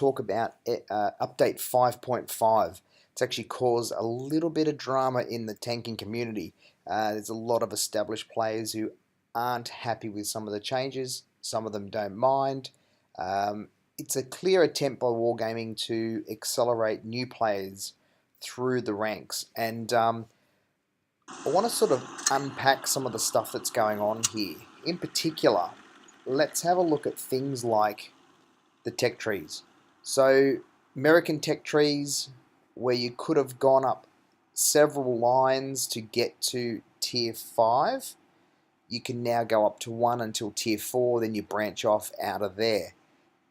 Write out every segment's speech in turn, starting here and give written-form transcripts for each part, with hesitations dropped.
talk about update 5.5. It's actually caused a little bit of drama in the tanking community. There's a lot of established players who aren't happy with some of the changes. Some of them don't mind. It's a clear attempt by Wargaming to accelerate new players through the ranks. And I want to sort of unpack some of the stuff that's going on here. In particular, let's have a look at things like the tech trees. So American tech trees, where you could have gone up several lines to get to tier 5, you can now go up to 1 until tier 4, then you branch off out of there.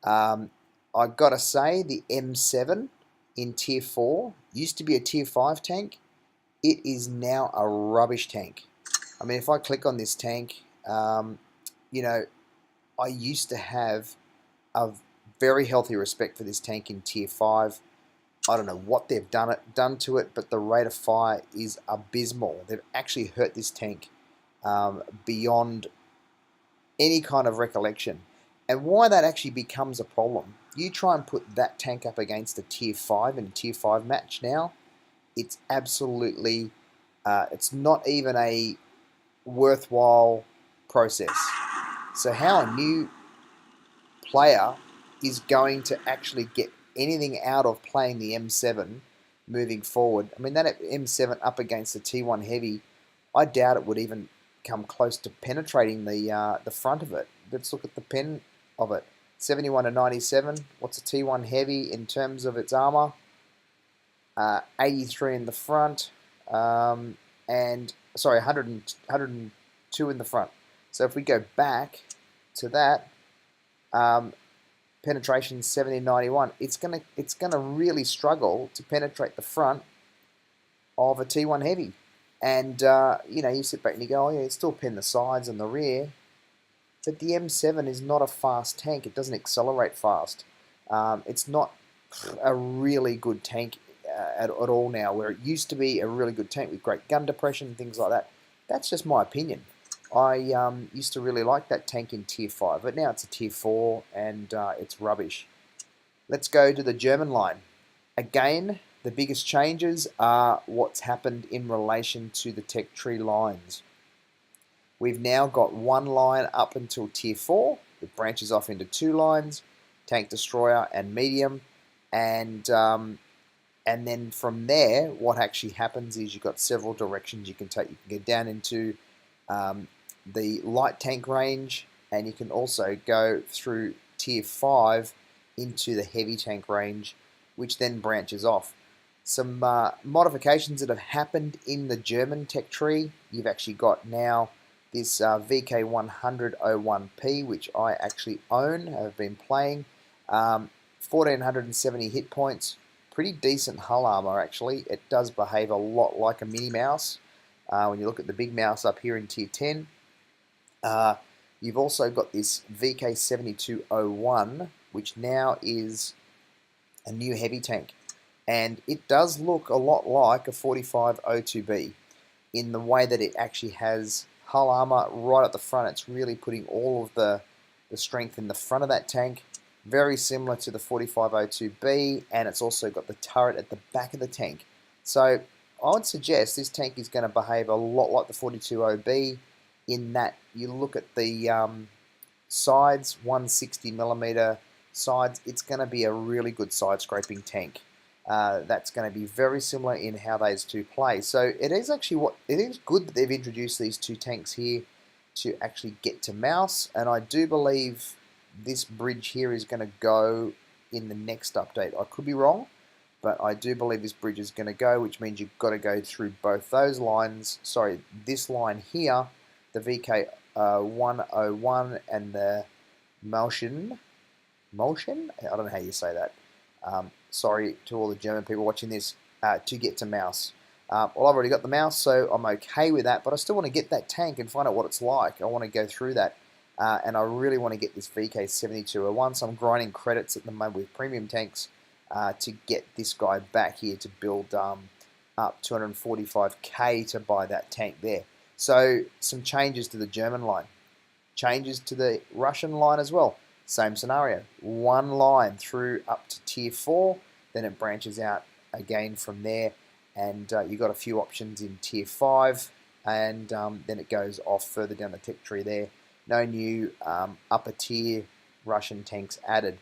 I've got to say, the M7 in tier 4 used to be a tier 5 tank. It is now a rubbish tank. I mean, if I click on this tank, you know, I used to have a very healthy respect for this tank in tier 5. I don't know what they've done to it, but the rate of fire is abysmal. They've actually hurt this tank beyond any kind of recollection. And why that actually becomes a problem, you try and put that tank up against a tier 5 in a tier 5 match now, it's absolutely, it's not even a worthwhile process. So how a new player is going to actually get anything out of playing the M7 moving forward? I mean, that M7 up against the T1 Heavy, I doubt it would even come close to penetrating the front of it. Let's look at the pen of it. 71 to 97. What's a T1 Heavy in terms of its armor? 83 in the front, and sorry, 102 in the front. So if we go back to that, penetration 70 91, it's gonna really struggle to penetrate the front of a T1 Heavy. And you know, you sit back and you go, oh yeah, it's still pen the sides and the rear, but the M7 is not a fast tank. It doesn't accelerate fast. It's not a really good tank at all now, where it used to be a really good tank with great gun depression and things like that. That's just my opinion. I used to really like that tank in tier 5, but now it's a tier 4 and it's rubbish. Let's go to the German line. Again, the biggest changes are what's happened in relation to the tech tree lines. We've now got one line up until tier 4. It branches off into 2 lines, tank destroyer and medium, and then from there, what actually happens is you've got several directions you can take. You can go down into the light tank range, and you can also go through tier 5 into the heavy tank range, which then branches off. Some modifications that have happened in the German tech tree. You've actually got now this VK100-01P, which I actually own, have been playing. 1470 hit points. Pretty decent hull armor, actually. It does behave a lot like a mini mouse. When you look at the big mouse up here in tier 10. You've also got this VK7201, which now is a new heavy tank. And it does look a lot like a 4502B in the way that it actually has hull armor right at the front. It's really putting all of the strength in the front of that tank. Very similar to the 4502B, and it's also got the turret at the back of the tank. So I would suggest this tank is going to behave a lot like the 42OB in that you look at the sides, 160mm sides, it's going to be a really good side scraping tank. That's going to be very similar in how those two play. So it is actually it is good that they've introduced these two tanks here to actually get to mouse, and I do believe this bridge here is going to go in the next update. I could be wrong, but I do believe this bridge is going to go, which means you've got to go through both those lines. Sorry, this line here, the VK101 and the motion. I don't know how you say that. Sorry to all the German people watching this, to get to mouse. Well, I've already got the mouse, so I'm okay with that, but I still want to get that tank and find out what it's like. I want to go through that. And I really want to get this VK7201, so I'm grinding credits at the moment with premium tanks to get this guy back here to build up 245k to buy that tank there. So some changes to the German line, changes to the Russian line as well. Same scenario, one line through up to tier 4, then it branches out again from there, and you've got a few options in tier 5, and then it goes off further down the tech tree there. No new upper tier Russian tanks added.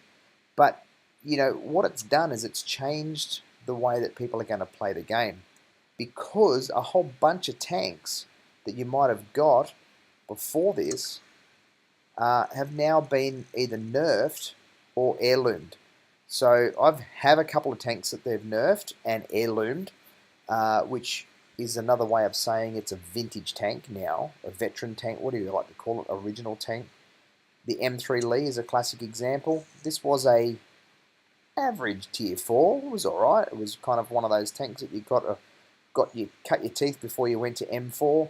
But, you know, what it's done is it's changed the way that people are going to play the game, because a whole bunch of tanks that you might have got before this have now been either nerfed or heirloomed. So I have a couple of tanks that they've nerfed and heirloomed, which is another way of saying it's a vintage tank now, a veteran tank, what do you like to call it, original tank. The M3 Lee is a classic example. This was a average tier 4, it was alright, it was kind of one of those tanks that you cut your teeth before you went to M4.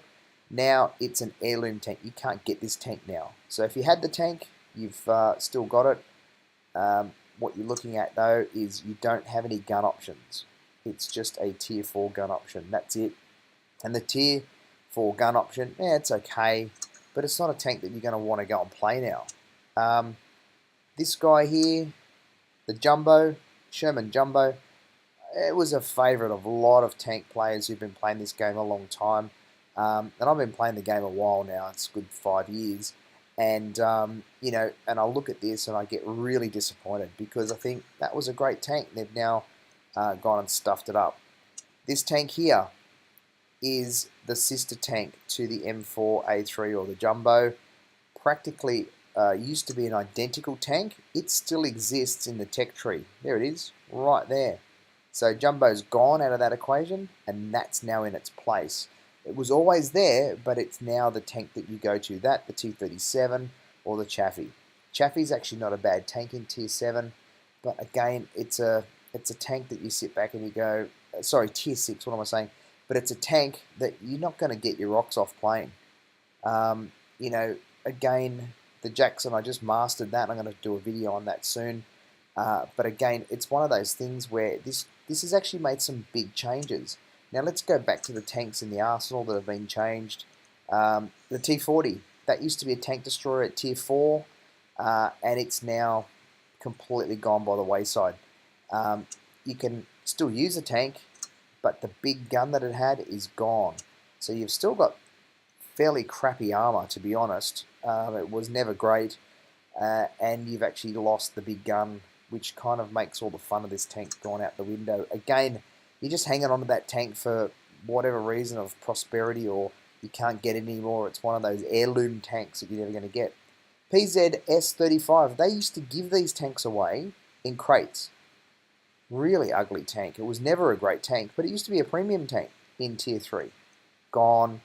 Now it's an heirloom tank. You can't get this tank now. So if you had the tank, you've still got it. What you're looking at though is you don't have any gun options. It's just a tier 4 gun option. That's it. And the tier 4 gun option, yeah, it's okay, but it's not a tank that you're going to want to go and play now. This guy here, the Jumbo, Sherman Jumbo, it was a favourite of a lot of tank players who've been playing this game a long time. And I've been playing the game a while now, it's a good 5 years. And, you know, and I look at this and I get really disappointed because I think that was a great tank. They've now gone and stuffed it up. This tank here is the sister tank to the M4A3 or the Jumbo. Practically used to be an identical tank. It still exists in the tech tree. There it is, right there. So Jumbo's gone out of that equation, and that's now in its place. It was always there, but it's now the tank that you go to. That, the T-37, or the Chaffee. Chaffee's actually not a bad tank in Tier 7, but again, it's a tank that you sit back and you go, sorry, Tier 6, what am I saying? But it's a tank that you're not going to get your rocks off playing. You know, again, the Jackson, I just mastered that. I'm going to do a video on that soon. But again, it's one of those things where this has actually made some big changes. Now let's go back to the tanks in the arsenal that have been changed. The T-40, that used to be a tank destroyer at Tier 4, and it's now completely gone by the wayside. You can still use a tank, but the big gun that it had is gone. So you've still got fairly crappy armor, to be honest. It was never great, and you've actually lost the big gun, which kind of makes all the fun of this tank gone out the window. Again, you're just hanging on to that tank for whatever reason of prosperity, or you can't get it anymore. It's one of those heirloom tanks that you're never going to get. PZ-S35, they used to give these tanks away in crates. Really ugly tank. It was never a great tank, but it used to be a premium tank in Tier 3. Gone.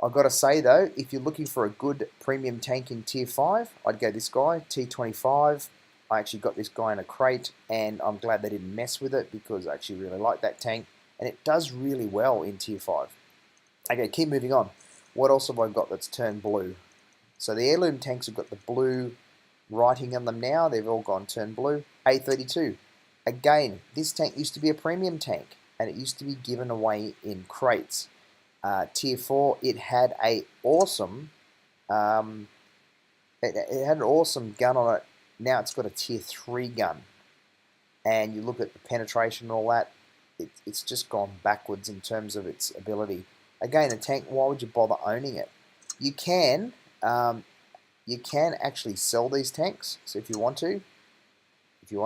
I've got to say though, if you're looking for a good premium tank in Tier 5, I'd go this guy, T25. I actually got this guy in a crate, and I'm glad they didn't mess with it because I actually really like that tank, and it does really well in Tier 5. Okay, keep moving on. What else have I got that's turned blue? So the heirloom tanks have got the blue writing on them now. They've all gone turned blue. A32. Again, this tank used to be a premium tank, and it used to be given away in crates. Tier 4, it had a awesome, it had an awesome gun on it. Now it's got a Tier 3 gun, and you look at the penetration and all that, it's just gone backwards in terms of its ability. Again, a tank, why would you bother owning it? You can actually sell these tanks, so if you want to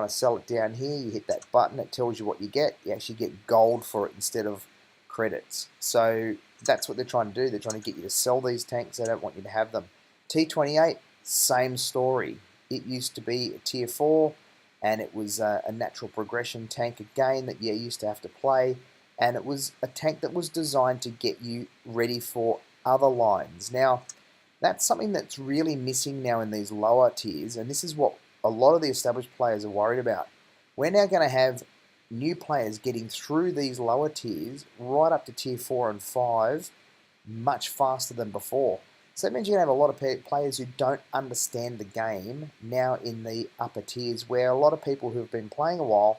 sell it down here, you hit that button, it tells you what you get. You actually get gold for it instead of credits. So that's what they're trying to do. They're trying to get you to sell these tanks. They don't want you to have them. T28, same story. It used to be a Tier 4, and it was a natural progression tank again that you used to have to play, and it was a tank that was designed to get you ready for other lines. Now, that's something that's really missing now in these lower tiers, and this is what a lot of the established players are worried about. We're now going to have new players getting through these lower tiers right up to Tier 4 and 5 much faster than before. So that means you're going to have a lot of players who don't understand the game now in the upper tiers, where a lot of people who have been playing a while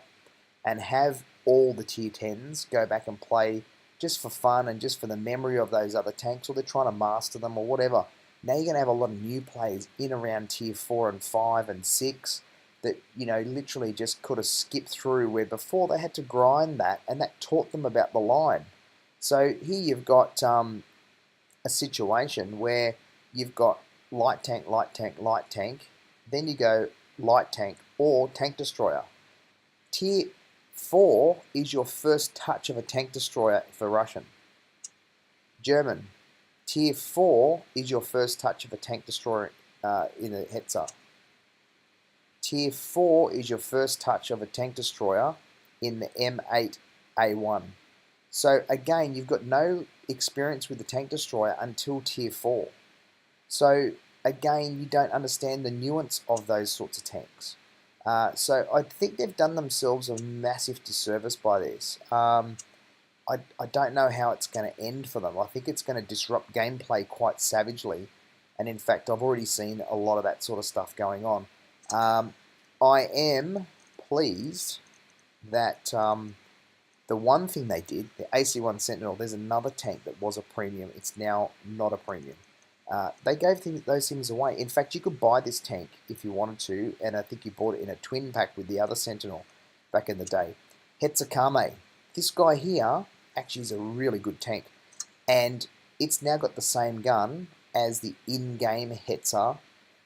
and have all the Tier 10s go back and play just for fun and just for the memory of those other tanks, or they're trying to master them or whatever. Now you're going to have a lot of new players in around tier 4 and 5 and 6 that, you know, literally just could have skipped through, where before they had to grind that, and that taught them about the line. So here you've got a situation where you've got light tank, light tank, light tank, then you go light tank or tank destroyer. Tier 4 is your first touch of a tank destroyer for Russian. German. Tier 4 is your first touch of a tank destroyer in a Hetzer. Tier 4 is your first touch of a tank destroyer in the M8A1. So again, you've got no experience with the tank destroyer until tier 4. So again, you don't understand the nuance of those sorts of tanks. So I think they've done themselves a massive disservice by this. I don't know how it's going to end for them. I think it's going to disrupt gameplay quite savagely. And in fact, I've already seen a lot of that sort of stuff going on. I am pleased that the one thing they did, the AC-1 Sentinel, there's another tank that was a premium. It's now not a premium. They gave those things away. In fact, you could buy this tank if you wanted to, and I think you bought it in a twin pack with the other Sentinel back in the day. Hetzer. This guy here actually is a really good tank, and it's now got the same gun as the in-game Hetzer,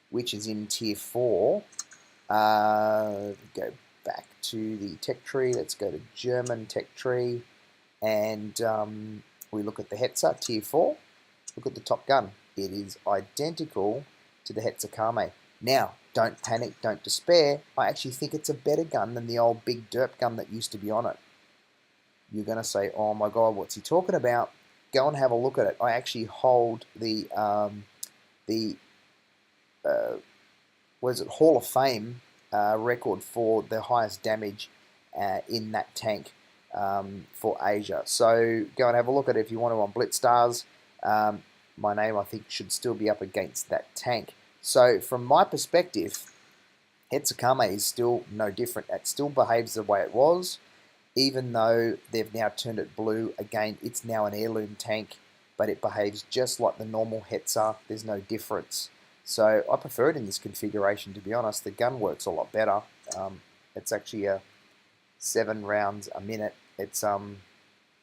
which is in tier 4. Go back to the tech tree. Let's go to German tech tree, and we look at the Hetzer tier 4. Look at the top gun. It is identical to the Hetzer. Now, don't panic, don't despair. I actually think it's a better gun than the old big derp gun that used to be on it. You're going to say, oh my god, what's he talking about? Go and have a look at it. I actually hold the Hall of Fame record for the highest damage in that tank for Asia. So go and have a look at it if you want to on Blitz Stars. My name, I think, should still be up against that tank. So from my perspective, Hetzer is still no different. It still behaves the way it was, even though they've now turned it blue. Again, it's now an heirloom tank, but it behaves just like the normal Hetzer. There's no difference. So I prefer it in this configuration, to be honest. The gun works a lot better. It's actually a 7 rounds a minute. It's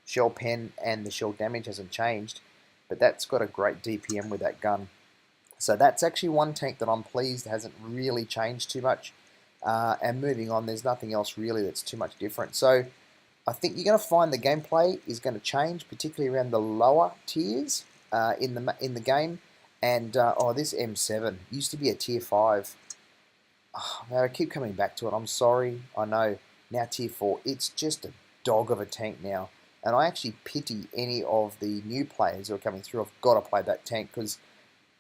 shell pen, and the shell damage hasn't changed, but that's got a great DPM with that gun. So that's actually one tank that I'm pleased hasn't really changed too much. And moving on, there's nothing else really that's too much different. So I think you're going to find the gameplay is going to change, particularly around the lower tiers in the game. And oh, this M7 used to be a tier 5. Oh, man, I keep coming back to it. I'm sorry. I know. Now tier 4. It's just a dog of a tank now. And I actually pity any of the new players who are coming through. I've got to play that tank, because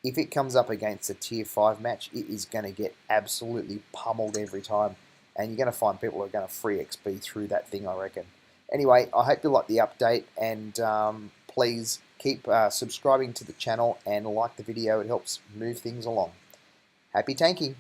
if it comes up against a tier 5 match, it is going to get absolutely pummeled every time. And you're going to find people who are going to free XP through that thing, I reckon. Anyway, I hope you like the update, and please keep subscribing to the channel and like the video. It helps move things along. Happy tanking!